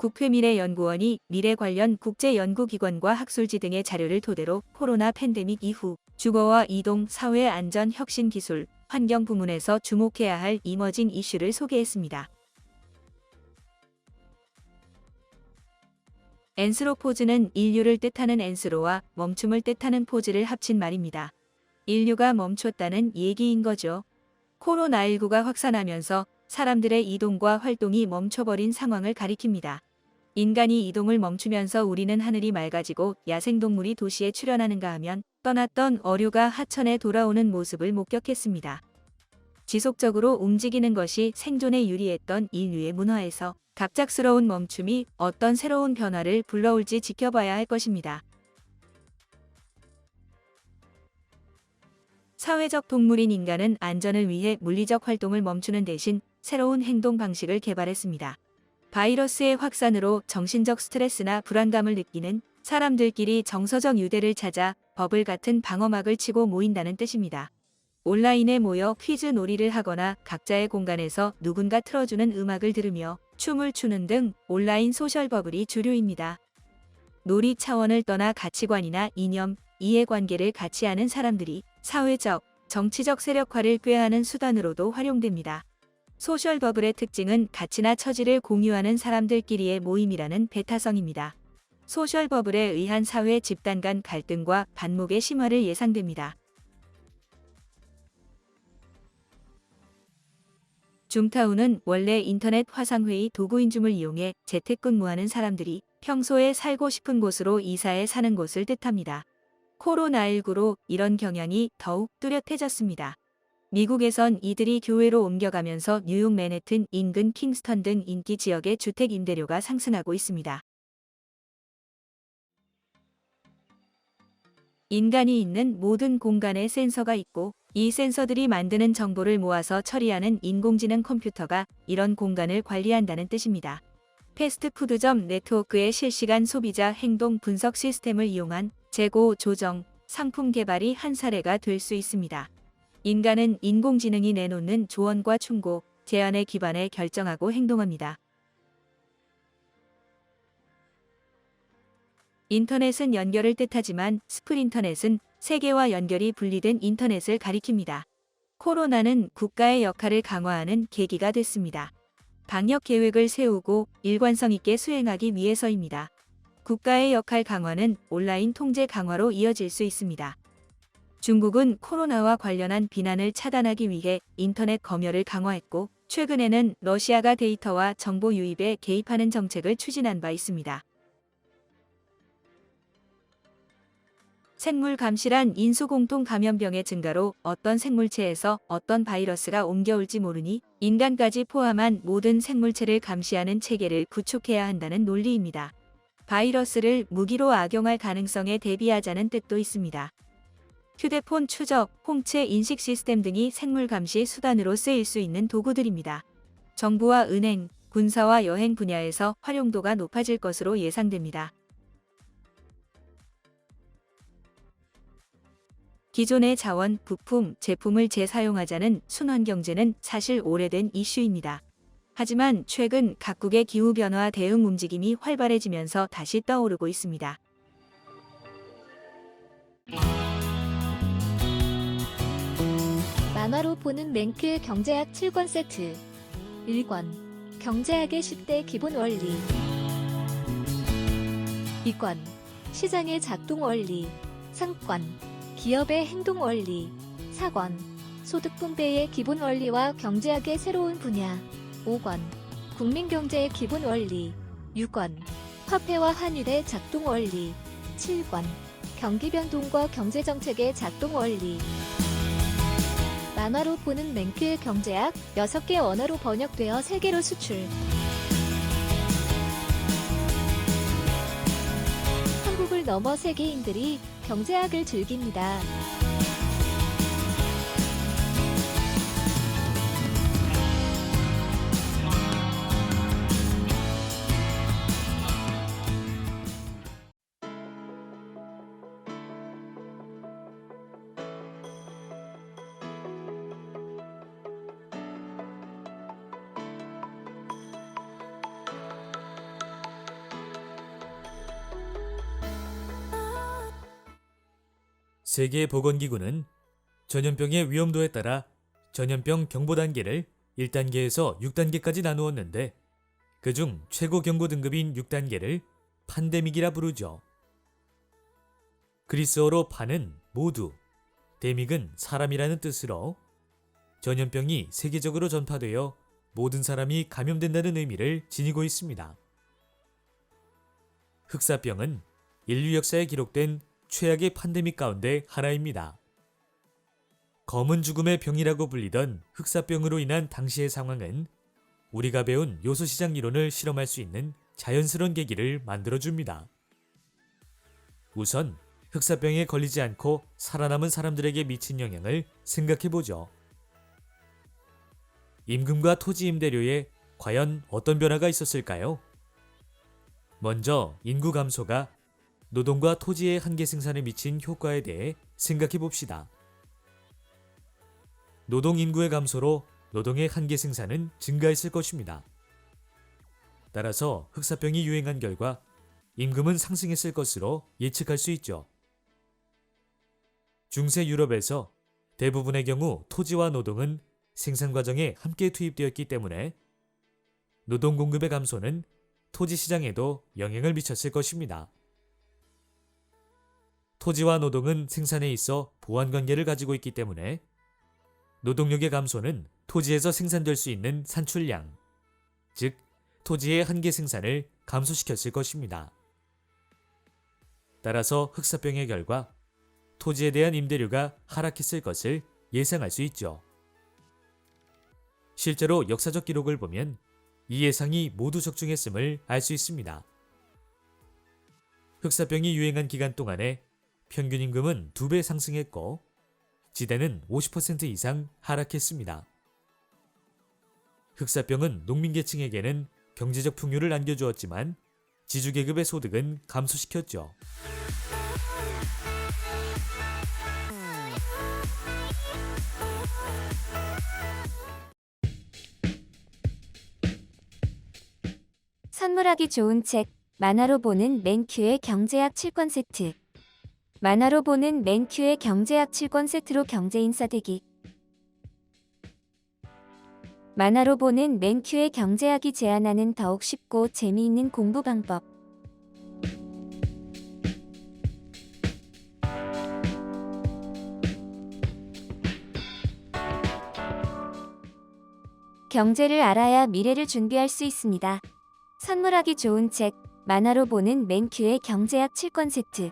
국회미래연구원이 미래 관련 국제연구기관과 학술지 등의 자료를 토대로 코로나 팬데믹 이후 주거와 이동, 사회 안전, 혁신 기술, 환경 부문에서 주목해야 할 이머징 이슈를 소개했습니다. 앤스로포즈는 인류를 뜻하는 앤스로와 멈춤을 뜻하는 포즈를 합친 말입니다. 인류가 멈췄다는 얘기인 거죠. 코로나19가 확산하면서 사람들의 이동과 활동이 멈춰버린 상황을 가리킵니다. 인간이 이동을 멈추면서 우리는 하늘이 맑아지고 야생동물이 도시에 출현하는가 하면 떠났던 어류가 하천에 돌아오는 모습을 목격했습니다. 지속적으로 움직이는 것이 생존에 유리했던 인류의 문화에서 갑작스러운 멈춤이 어떤 새로운 변화를 불러올지 지켜봐야 할 것입니다. 사회적 동물인 인간은 안전을 위해 물리적 활동을 멈추는 대신 새로운 행동 방식을 개발했습니다. 바이러스의 확산으로 정신적 스트레스나 불안감을 느끼는 사람들끼리 정서적 유대를 찾아 버블 같은 방어막을 치고 모인다는 뜻입니다. 온라인에 모여 퀴즈 놀이를 하거나 각자의 공간에서 누군가 틀어주는 음악을 들으며 춤을 추는 등 온라인 소셜 버블이 주류입니다. 놀이 차원을 떠나 가치관이나 이념, 이해관계를 같이 하는 사람들이 사회적, 정치적 세력화를 꾀하는 수단으로도 활용됩니다. 소셜 버블의 특징은 가치나 처지를 공유하는 사람들끼리의 모임이라는 배타성입니다. 소셜 버블에 의한 사회 집단 간 갈등과 반목의 심화를 예상됩니다. 줌타운은 원래 인터넷 화상회의 도구인 줌을 이용해 재택근무하는 사람들이 평소에 살고 싶은 곳으로 이사해 사는 곳을 뜻합니다. 코로나19로 이런 경향이 더욱 뚜렷해졌습니다. 미국에선 이들이 교외로 옮겨가면서 뉴욕 맨해튼 인근 킹스턴 등 인기 지역의 주택 임대료가 상승하고 있습니다. 인간이 있는 모든 공간에 센서가 있고 이 센서들이 만드는 정보를 모아서 처리하는 인공지능 컴퓨터가 이런 공간을 관리한다는 뜻입니다. 패스트푸드점 네트워크의 실시간 소비자 행동 분석 시스템을 이용한 재고, 조정, 상품 개발이 한 사례가 될 수 있습니다. 인간은 인공지능이 내놓는 조언과 충고, 제안에 기반해 결정하고 행동합니다. 인터넷은 연결을 뜻하지만 스프린터넷은 세계와 연결이 분리된 인터넷을 가리킵니다. 코로나는 국가의 역할을 강화하는 계기가 됐습니다. 방역 계획을 세우고 일관성 있게 수행하기 위해서입니다. 국가의 역할 강화는 온라인 통제 강화로 이어질 수 있습니다. 중국은 코로나와 관련한 비난을 차단하기 위해 인터넷 검열을 강화했고 최근에는 러시아가 데이터와 정보 유입에 개입하는 정책을 추진한 바 있습니다. 생물 감시란 인수공통 감염병의 증가로 어떤 생물체에서 어떤 바이러스가 옮겨올지 모르니 인간까지 포함한 모든 생물체를 감시하는 체계를 구축해야 한다는 논리입니다. 바이러스를 무기로 악용할 가능성에 대비하자는 뜻도 있습니다. 휴대폰 추적, 홍채 인식 시스템 등이 생물 감시 수단으로 쓰일 수 있는 도구들입니다. 정부와 은행, 군사와 여행 분야에서 활용도가 높아질 것으로 예상됩니다. 기존의 자원, 부품, 제품을 재사용하자는 순환경제는 사실 오래된 이슈입니다. 하지만 최근 각국의 기후변화 대응 움직임이 활발해지면서 다시 떠오르고 있습니다. 만화로 보는 맹크의 경제학 7권 세트 1권 경제학의 10대 기본 원리 2권 시장의 작동 원리 3권 기업의 행동 원리 4권 소득 분배의 기본 원리와 경제학의 새로운 분야 5권 국민경제의 기본 원리 6권 화폐와 환율의 작동 원리 7권 경기 변동과 경제정책의 작동 원리 만화로 보는 맹크의 경제학 6개 언어로 번역되어 세계로 수출. 한국을 넘어 세계인들이 경제학을 즐깁니다. 세계보건기구는 전염병의 위험도에 따라 전염병 경보 단계를 1단계에서 6단계까지 나누었는데 그중 최고 경고 등급인 6단계를 판데믹이라 부르죠. 그리스어로 판은 모두, 데믹은 사람이라는 뜻으로 전염병이 세계적으로 전파되어 모든 사람이 감염된다는 의미를 지니고 있습니다. 흑사병은 인류 역사에 기록된 최악의 판데믹 가운데 하나입니다. 검은 죽음의 병이라고 불리던 흑사병으로 인한 당시의 상황은 우리가 배운 요소시장 이론을 실험할 수 있는 자연스러운 계기를 만들어줍니다. 우선 흑사병에 걸리지 않고 살아남은 사람들에게 미친 영향을 생각해보죠. 임금과 토지 임대료에 과연 어떤 변화가 있었을까요? 먼저 인구 감소가 노동과 토지의 한계 생산에 미친 효과에 대해 생각해봅시다. 노동 인구의 감소로 노동의 한계 생산은 증가했을 것입니다. 따라서 흑사병이 유행한 결과 임금은 상승했을 것으로 예측할 수 있죠. 중세 유럽에서 대부분의 경우 토지와 노동은 생산 과정에 함께 투입되었기 때문에 노동 공급의 감소는 토지 시장에도 영향을 미쳤을 것입니다. 토지와 노동은 생산에 있어 보완 관계를 가지고 있기 때문에 노동력의 감소는 토지에서 생산될 수 있는 산출량, 즉 토지의 한계 생산을 감소시켰을 것입니다. 따라서 흑사병의 결과 토지에 대한 임대료가 하락했을 것을 예상할 수 있죠. 실제로 역사적 기록을 보면 이 예상이 모두 적중했음을 알 수 있습니다. 흑사병이 유행한 기간 동안에 평균 임금은 2배 상승했고 지대는 50% 이상 하락했습니다. 흑사병은 농민계층에게는 경제적 풍요를 안겨주었지만 지주계급의 소득은 감소시켰죠. 선물하기 좋은 책, 만화로 보는 맨큐의 경제학 7권 세트. 만화로 보는 맨큐의 경제학 7권 세트로 경제인싸 되기. 만화로 보는 맨큐의 경제학이 제안하는 더욱 쉽고 재미있는 공부 방법. 경제를 알아야 미래를 준비할 수 있습니다. 선물하기 좋은 책, 만화로 보는 맨큐의 경제학 7권 세트.